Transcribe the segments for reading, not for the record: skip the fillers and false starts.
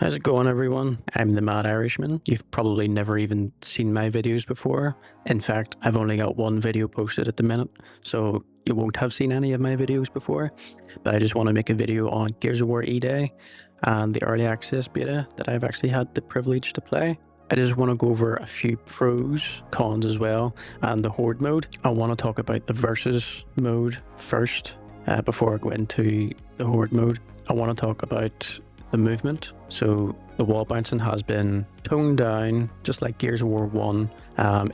How's it going, everyone? I'm the Mad Irishman. You've probably never even seen my videos before. In fact, I've only got one video posted at the minute, so you won't have seen any of my videos before. But I just want to make a video on Gears of War E-Day and the early access beta that I've actually had the privilege to play. I just want to go over a few pros, cons as well, and the Horde mode. I want to talk about the Versus mode first, before I go into the Horde mode. I want to talk about the movement. So the wall bouncing has been toned down, just like Gears of War 1,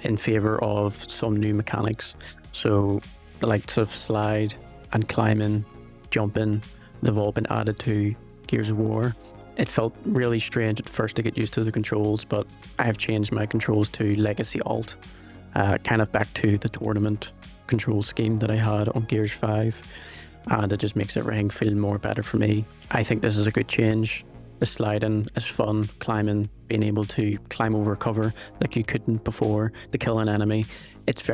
in favor of some new mechanics. So the likes of slide and climbing, jumping, they've all been added to Gears of War. It felt really strange at first to get used to the controls, but I have changed my controls to Legacy Alt, kind of back to the tournament control scheme that I had on Gears 5. And it just makes everything feel more better for me. I think this is a good change. The sliding is fun, climbing, being able to climb over cover like you couldn't before to kill an enemy. It's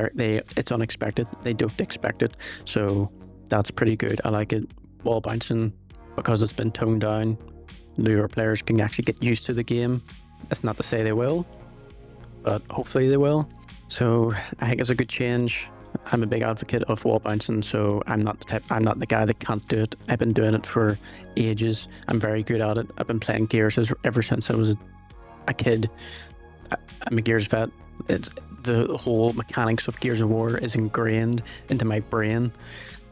unexpected. They don't expect it, so that's pretty good. I like it. Wall bouncing, because it's been toned down, newer players can actually get used to the game. That's not to say they will, but hopefully they will. So I think it's a good change. I'm a big advocate of wall bouncing, so I'm not the guy that can't do it. I've been doing it for ages. I'm very good at it. I've been playing Gears ever since I was a kid. I'm a Gears vet. It's the whole mechanics of Gears of War is ingrained into my brain.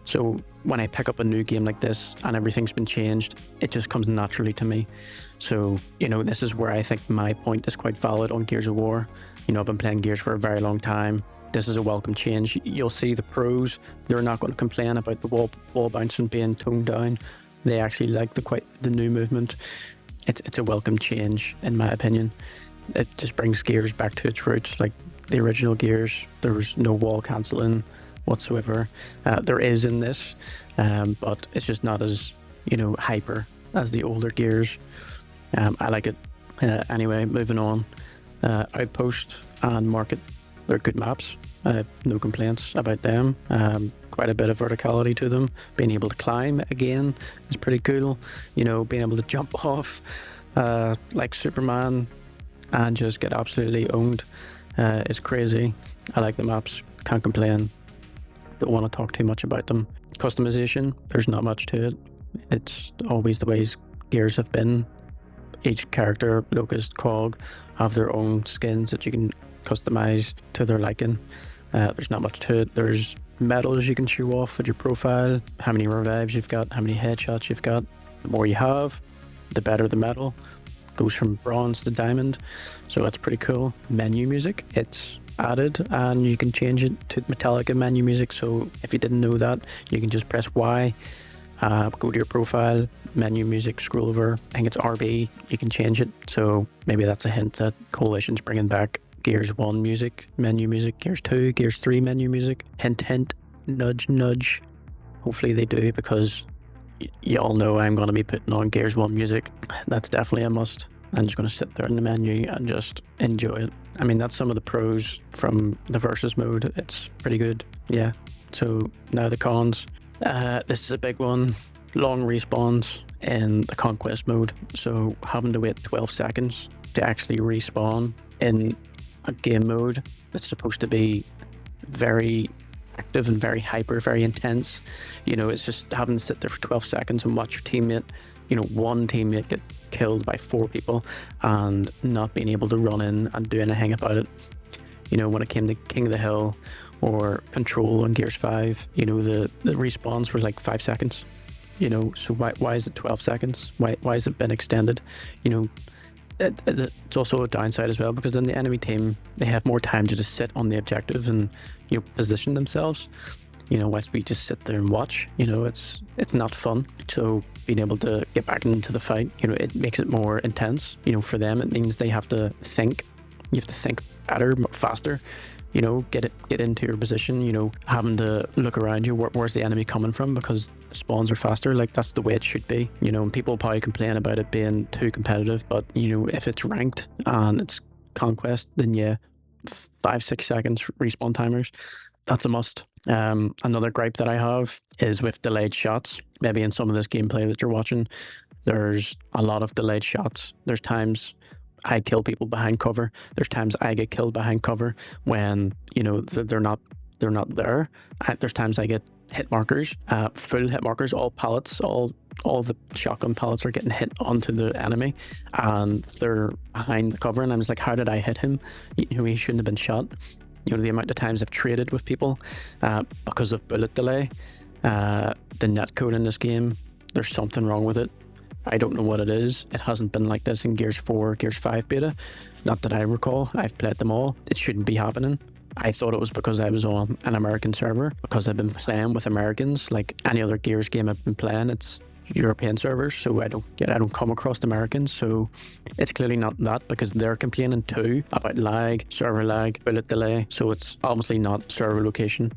So when I pick up a new game like this and everything's been changed, it just comes naturally to me. So, this is where I think my point is quite valid on Gears of War. I've been playing Gears for a very long time. This is a welcome change. You'll see the pros, they're not going to complain about the wall bouncing being toned down. They actually like the new movement. It's a welcome change, in my opinion. It just brings Gears back to its roots, like the original Gears. There was no wall cancelling whatsoever. There is in this, but it's just not as, hyper as the older Gears. I like it. Anyway, moving on. Outpost and Market, they're good maps. No complaints about them. Quite a bit of verticality to them. Being able to climb again is pretty cool. Being able to jump off like Superman and just get absolutely owned is crazy. I like the maps. Can't complain. Don't want to talk too much about them. Customization, there's not much to it. It's always the ways Gears have been. Each character, Locust, Cog, have their own skins that you can customize to their liking. There's not much to it. There's medals you can show off with your profile, how many revives you've got, how many headshots you've got. The more you have, the better the medal. Goes from bronze to diamond, so that's pretty cool. Menu music, it's added, and you can change it to Metallica menu music. So if you didn't know that, you can just press Y, go to your profile, menu music, scroll over. I think it's RB. You can change it. So maybe that's a hint that Coalition's bringing back Gears 1 music, menu music, Gears 2, Gears 3 menu music. Hint, hint, nudge, nudge. Hopefully they do, because you all know I'm going to be putting on Gears 1 music. That's definitely a must. I'm just going to sit there in the menu and just enjoy it. I mean, that's some of the pros from the Versus mode. It's pretty good. Yeah. So now the cons. This is a big one. Long respawns in the Conquest mode. So having to wait 12 seconds to actually respawn in a game mode that's supposed to be very active and very hyper, very intense. It's just having to sit there for 12 seconds and watch your teammate, one teammate get killed by 4 people and not being able to run in and do anything about it. When it came to King of the Hill or Control on Gears 5, the respawns were like 5 seconds. So why is it 12 seconds? Why has it been extended? It's also a downside as well, because then the enemy team, they have more time to just sit on the objective and position themselves. Whilst we just sit there and watch, it's not fun. So being able to get back into the fight, it makes it more intense. For them, it means they have to think. You have to think better, faster. Get into your position. Having to look around you. Where's the enemy coming from? Because the spawns are faster. Like, that's the way it should be. And people probably complain about it being too competitive, but if it's ranked and it's Conquest, then yeah, 5-6 seconds respawn timers. That's a must. Another gripe that I have is with delayed shots. Maybe in some of this gameplay that you're watching, There's a lot of delayed shots. There's times I kill people behind cover. There's times I get killed behind cover when, you know, they're not there. There's times I get hit markers, full hit markers, all pallets, all the shotgun pallets are getting hit onto the enemy, and they're behind the cover, and I'm just like, how did I hit him? You know, he shouldn't have been shot. You know, the amount of times I've traded with people because of bullet delay. The netcode in this game, there's something wrong with it. I don't know what it is. It hasn't been like this in Gears 4, Gears 5 beta. Not that I recall. I've played them all. It shouldn't be happening. I thought it was because I was on an American server, because I've been playing with Americans. Like any other Gears game I've been playing, it's European servers, so I don't come across Americans. So it's clearly not that, because they're complaining too about lag, server lag, bullet delay. So it's obviously not server location.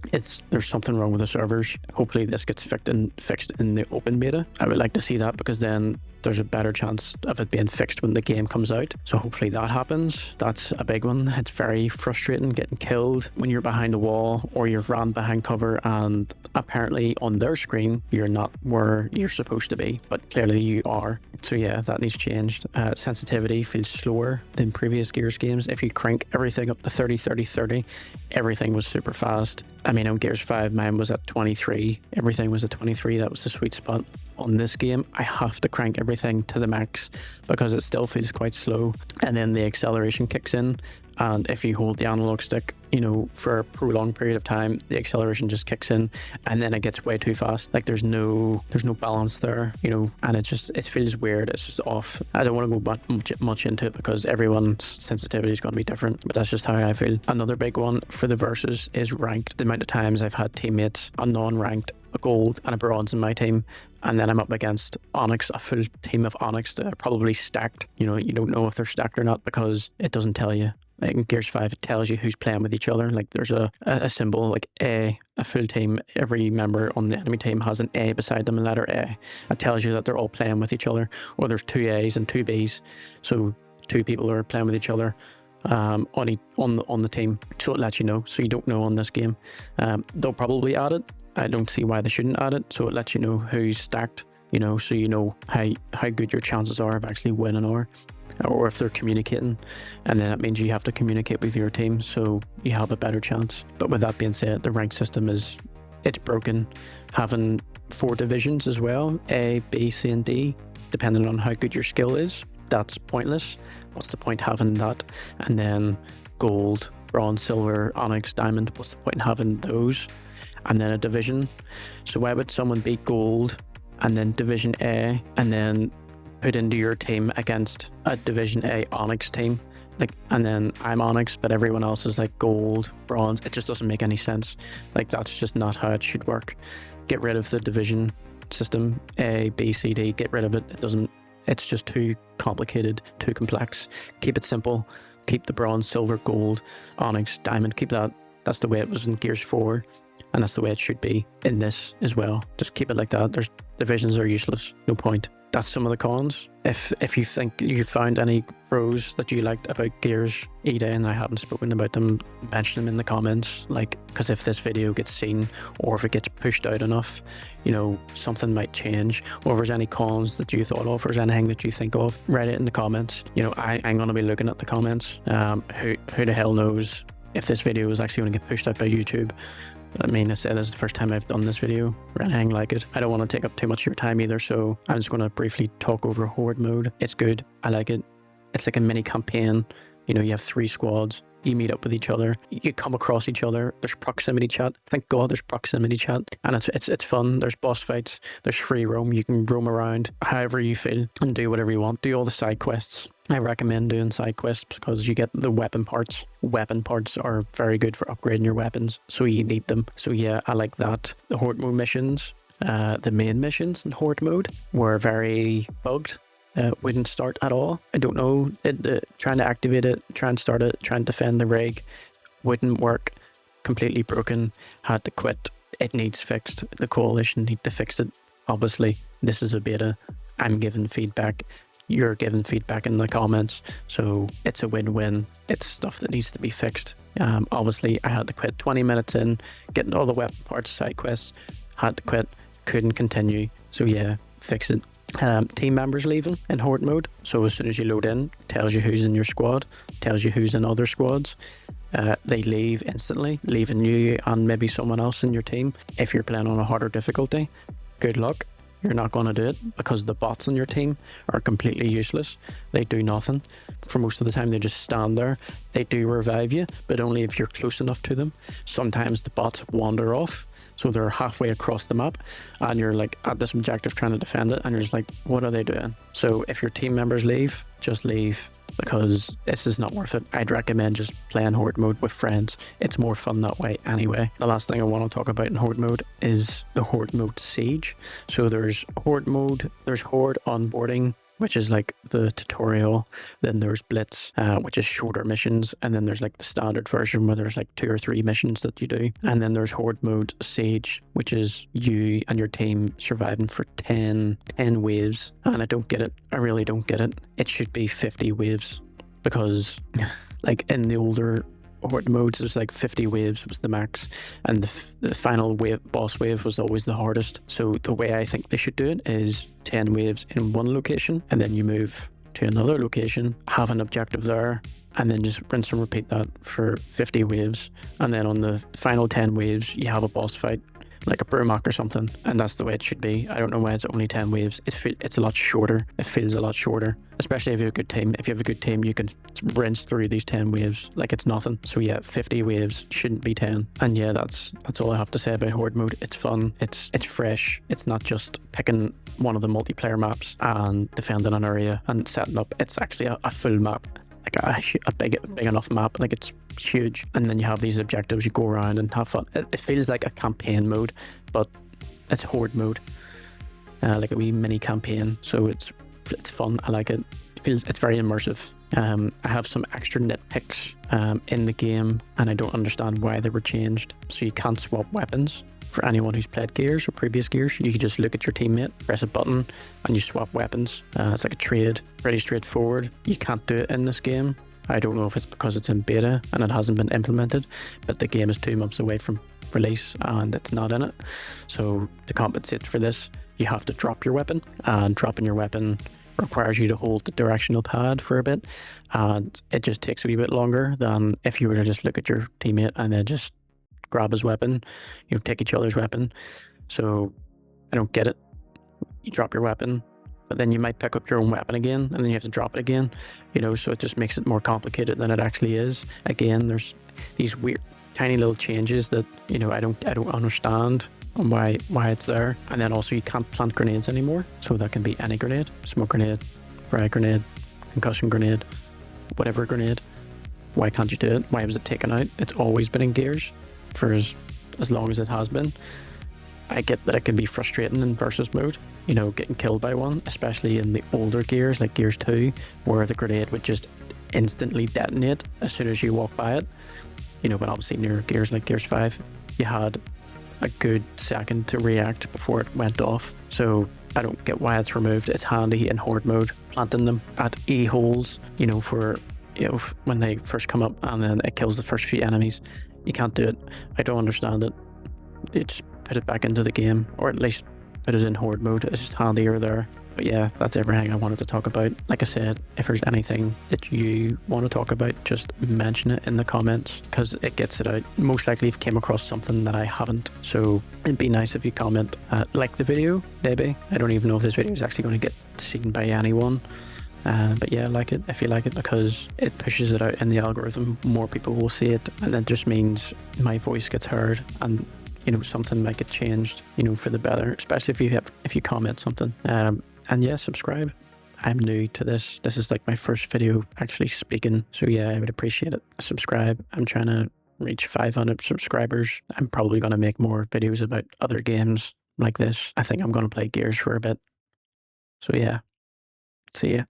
There's something wrong with the servers. Hopefully this gets fixed in the open beta. I would like to see that, because then there's a better chance of it being fixed when the game comes out. So hopefully that happens. That's a big one. It's very frustrating getting killed when you're behind a wall or you've ran behind cover, and apparently on their screen you're not where you're supposed to be, but clearly you are. So yeah, that needs changed. Sensitivity feels slower than previous Gears games. If you crank everything up to 30, 30, 30, everything was super fast. I mean, on Gears 5, mine was at 23. Everything was at 23. That was the sweet spot. On this game, I have to crank everything to the max because it still feels quite slow. And then the acceleration kicks in. And if you hold the analog stick, you know, for a prolonged period of time, the acceleration just kicks in, and then it gets way too fast. Like there's no balance there, you know, and it feels weird. It's just off. I don't want to go much into it because everyone's sensitivity is going to be different, but that's just how I feel. Another big one for the versus is ranked. The amount of times I've had teammates, a non-ranked, a gold and a bronze in my team, and then I'm up against Onyx, a full team of Onyx that are probably stacked. You know, you don't know if they're stacked or not because it doesn't tell you. Like in Gears 5, it tells you who's playing with each other. Like there's a symbol like A, a full team. Every member on the enemy team has an A beside them, a letter A. It tells you that they're all playing with each other. Or there's 2 A's and 2 B's. So 2 people are playing with each other on the team. So it lets you know. So you don't know on this game. They'll probably add it. I don't see why they shouldn't add it. So it lets you know who's stacked, you know, so you know how good your chances are of actually winning or if they're communicating, and then that means you have to communicate with your team so you have a better chance. But with that being said, the rank system it's broken. Having 4 divisions as well, A, B, C and D, depending on how good your skill is, that's pointless. What's the point having that? And then gold, bronze, silver, onyx, diamond, what's the point in having those? And then a division. So why would someone be gold and then division A and then put into your team against a division A Onyx team, like, and then I'm Onyx but everyone else is like gold, bronze? It just doesn't make any sense. Like that's just not how it should work. Get rid of the division system, A, B, C, D, get rid of it. It's just too complicated, too complex. Keep it simple. Keep the bronze, silver, gold, onyx, diamond, keep that. That's the way it was in Gears 4, and that's the way it should be in this as well. Just keep it like that. There's divisions are useless, no point. That's some of the cons. If you think you found any pros that you liked about Gears EDA and I haven't spoken about them, mention them in the comments. Like, because if this video gets seen or if it gets pushed out enough, you know, something might change. Or if there's any cons that you thought of, or there's anything that you think of, write it in the comments. You know, I'm going to be looking at the comments. Who the hell knows if this video is actually going to get pushed out by YouTube. I mean, I said this is the first time I've done this video or anything like it. I don't want to take up too much of your time either, so I'm just going to briefly talk over horde mode. It's good. I like it. It's like a mini campaign. You know, you have 3 squads. You meet up with each other. You come across each other. There's proximity chat. Thank God there's proximity chat. And it's fun. There's boss fights. There's free roam. You can roam around however you feel and do whatever you want. Do all the side quests. I recommend doing side quests because you get the weapon parts. Weapon parts are very good for upgrading your weapons, so you need them. So yeah, I like that. The horde mode missions, the main missions in horde mode were very bugged. Wouldn't start at all. I don't know, trying to activate it, try and start it, try and defend the rig, wouldn't work. Completely broken. Had to quit. It needs fixed. The coalition need to fix it. Obviously, this is a beta. I'm giving feedback. You're giving feedback in the comments, so it's a win-win. It's stuff that needs to be fixed. Obviously, I had to quit 20 minutes in, getting all the weapon parts, side quests, had to quit, couldn't continue. So yeah, fix it. team members leaving in horde mode. So as soon as you load in, it tells you who's in your squad, tells you who's in other squads. They leave instantly, leaving you and maybe someone else in your team. If you're playing on a harder difficulty, good luck. You're not going to do it because the bots on your team are completely useless. They do nothing. For most of the time, they just stand there. They do revive you, but only if you're close enough to them. Sometimes the bots wander off, so they're halfway across the map, and you're like at this objective trying to defend it, and you're just like, what are they doing? So if your team members leave, just leave, because this is not worth it. I'd recommend just playing horde mode with friends. It's more fun that way anyway. The last thing I want to talk about in horde mode is the horde mode siege. So there's horde mode, there's horde onboarding, which is like the tutorial. Then there's Blitz, which is shorter missions. And then there's like the standard version where there's like 2 or 3 missions that you do. And then there's horde mode siege, which is you and your team surviving for 10 waves. And I don't get it. I really don't get it. It should be 50 waves, because like in the older horde modes, there's like 50 waves was the max, and the final wave, boss wave, was always the hardest. So the way I think they should do it is 10 waves in one location, and then you move to another location, have an objective there, and then just rinse and repeat that for 50 waves. And then on the final 10 waves, you have a boss fight, like a Brumak or something, and that's the way it should be. I don't know why it's only 10 waves. It's a lot shorter. It feels a lot shorter, especially if you have a good team. If you have a good team, you can rinse through these 10 waves like it's nothing. So yeah, 50 waves shouldn't be 10. And yeah, that's all I have to say about horde mode. It's fun. It's fresh. It's not just picking one of the multiplayer maps and defending an area and setting up. It's actually a full map, like a big enough map. Like it's huge, and then you have these objectives, you go around and have fun. It feels like a campaign mode, but it's horde mode, like a wee mini campaign. So it's fun. I like it. It's very immersive. I have some extra nitpicks in the game, and I don't understand why they were changed. So you can't swap weapons. For anyone who's played Gears or previous Gears, you can just look at your teammate, press a button, and you swap weapons. It's like a trade, pretty straightforward. You can't do it in this game. I don't know if it's because it's in beta and it hasn't been implemented, but the game is 2 months away from release and it's not in it. So to compensate for this, you have to drop your weapon, and dropping your weapon requires you to hold the directional pad for a bit, and it just takes a wee bit longer than if you were to just look at your teammate and then just grab his weapon, take each other's weapon. So I don't get it. You drop your weapon, but then you might pick up your own weapon again, and then you have to drop it again, so it just makes it more complicated than it actually is. Again, there's these weird tiny little changes that I don't understand on why it's there. And then also you can't plant grenades anymore, so that can be any grenade: smoke grenade, frag grenade, concussion grenade, whatever grenade. Why can't you do it? Why was it taken out? It's always been in Gears for as long as it has been. I get that it can be frustrating in versus mode, getting killed by one, especially in the older Gears like Gears 2, where the grenade would just instantly detonate as soon as you walk by it. But obviously newer Gears like Gears 5, you had a good second to react before it went off. So I don't get why it's removed. It's handy in horde mode, planting them at E holes, for when they first come up, and then it kills the first few enemies. You can't do it. I don't understand it. It's put it back into the game, or at least put it in horde mode. It's just handier there. But yeah, that's everything I wanted to talk about. Like I said, if there's anything that you want to talk about, just mention it in the comments, because it gets it out. Most likely you've came across something that I haven't, so it'd be nice if you comment, like the video, maybe. I don't even know if this video is actually going to get seen by anyone. But yeah, like it if you like it, because it pushes it out in the algorithm. More people will see it, and that just means my voice gets heard, and something might get changed, for the better, especially if you comment something. And yeah, subscribe. I'm new to this. This is like my first video actually speaking. So yeah, I would appreciate it. Subscribe. I'm trying to reach 500 subscribers. I'm probably going to make more videos about other games like this. I think I'm going to play Gears for a bit. So yeah, see ya.